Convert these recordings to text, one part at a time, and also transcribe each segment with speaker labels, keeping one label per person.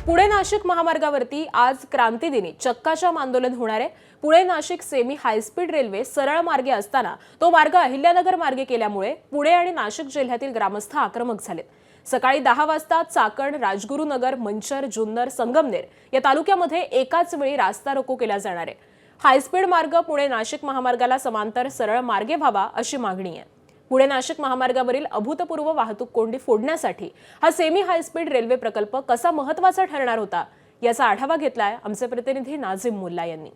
Speaker 1: पुणे नाशिक महामार्गावरती आज क्रांतीदिनी चक्काजाम आंदोलन होणार आहे। Pune Nashik semi high speed railway सरळ मार्गे असताना तो मार्ग अहिल्यानगर मार्गे केल्यामुळे पुणे आणि नाशिक जिल्ह्यातील ग्रामस्थ आक्रमक झालेत। सकाळी 10 वाजता चाकण, राजगुरुनगर, मंचर, जुन्नर, संगमनेर या तालुक्यामध्ये एकाच वेळी रास्ता रोको केला जाणार आहे। हायस्पीड मार्ग पुणे नाशिक महामार्गाला समांतर सरळ मार्गे व्हावा अशी मागणी आहे। पुणे नाशिक महामार्गावरील अभूतपूर्व वाहतूक कोंडी फोडण्यासाठी हा सेमी हायस्पीड रेल्वे प्रकल्प कसा महत्त्वाचा ठरणार होता याचा आढावा घेतलाय आमचे प्रतिनिधी नाझिम मुल्ला यांनी।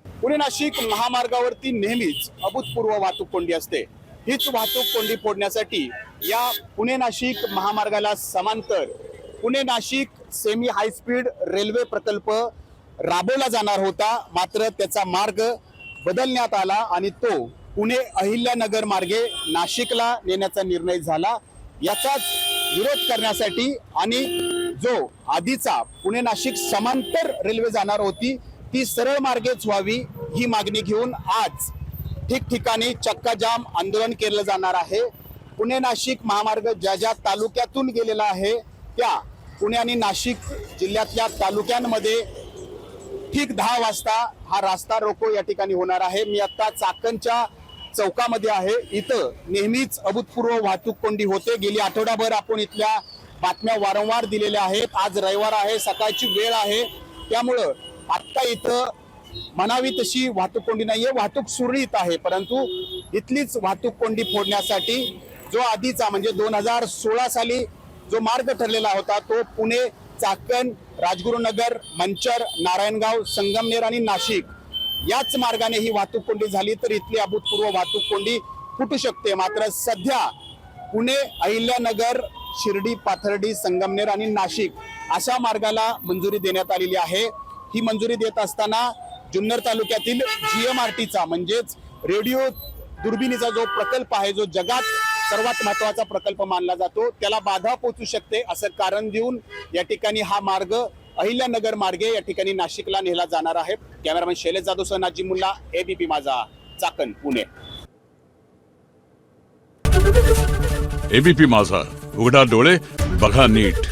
Speaker 2: पुणे नाशिक महामार्गावरती नेहमीच अभूतपूर्व वाहतूक कोंडी असते। हीच वाहतूक कोंडी फोडण्यासाठी या पुणे नाशिक महामार्गाला समांतर Pune Nashik semi high speed railway प्रकल्प राबवला जाणार होता। मात्र त्याचा मार्ग बदलण्यात आला आणि तो पुणे अहिल्यानगर मार्गे नाशिकला नेण्याचा निर्णय झाला। याचाच विरोध करण्यासाठी आणि जो आधीचा पुणे नाशिक समांतर रेल्वे जाणार होती ती सरळ मार्गेच व्हावी ही मागणी घेऊन आज ठिकठिकाणी चक्काजाम आंदोलन केलं जाणार आहे। पुणे नाशिक महामार्ग ज्या ज्या तालुक्यातून गेलेला आहे त्या पुणे आणि नाशिक जिल्ह्यातल्या तालुक्यांमध्ये ठीक 10 वाजता हा रास्ता रोको या ठिकाणी होणार आहे। मी आता चाकणच्या चौकामध्ये आहे। इथं नेहमीच अभूतपूर्व वाहतूक कोंडी होते। गेली आठवडाभर आपण इथल्या बातम्या वारंवार दिलेल्या आहेत। आज रविवार आहे, सकाळची वेळ आहे, त्यामुळं आता इथं म्हणावी तशी वाहतूक कोंडी नाहीये, वाहतूक सुरळीत आहे। परंतु इथलीच वाहतूक कोंडी फोडण्यासाठी जो आधीचा म्हणजे 2016 साली जो मार्ग ठरलेला होता तो पुणे, चाकण, राजगुरुनगर, मंचर, नारायणगाव, संगमनेर आणि नाशिक याच मार्गाने ही वाहतूक कोंडी झाली तर इथली अभूतपूर्व वाहतूक कोंडी फुटू शकते। मात्र सध्या पुणे अहिल्यानगर, शिर्डी, पाथर्डी, संगमनेर आणि नाशिक अशा मार्गाला मंजुरी देण्यात आलेली आहे। ही मंजुरी देत असताना जुन्नर तालुक्यातील GMRTचा म्हणजेच रेडिओ दुर्बिणीचा जो प्रकल्प आहे, जो जगात सर्वात महत्त्वाचा प्रकल्प मानला जातो, त्याला बाधा पोहोचू शकते असं कारण देऊन या ठिकाणी हा मार्ग अहिल्यानगर मार्गे या ठिकाणी नाशिकला नेला जाणार आहे। कॅमेरामॅन शैलेश जाधवसह नाझिम मुल्ला, ABP माझा, चाकण, पुणे।
Speaker 3: ABP माझा, उघडा डोळे बघा नीट।